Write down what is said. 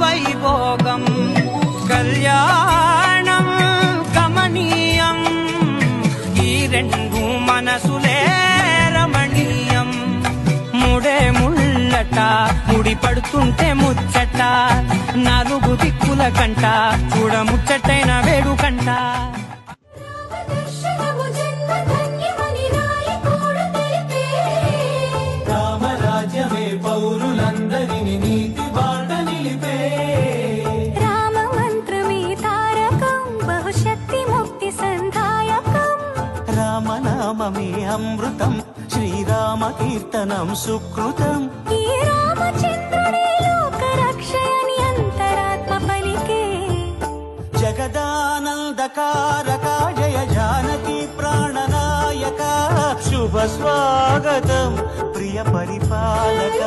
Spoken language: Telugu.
వైభోగం కళ్యాణం కమనీయం ఈ రెండు మనసులే రమణీయం ముడే ముళ్ళట ముడి పడుతుంటే ముచ్చట నాలుగు దిక్కుల కంట చూడ ముచ్చటైన వేడుకంట రామరాజ్యమే పౌరులందరిని నీతి బాట నిలిపే రామ మంత్రమే తారకం బహుశక్తి ముక్తి సంధాయకం రామనామమే అమృతం శ్రీరామ కీర్తనం సుకృతం ఈ రామచంద్రుడే లోక రక్షయని అంతరాత్మ పలికే జగదానందకారక జయ జానకి ప్రాణనాయక శుభ స్వాగతం ప్రియ పరిపాలక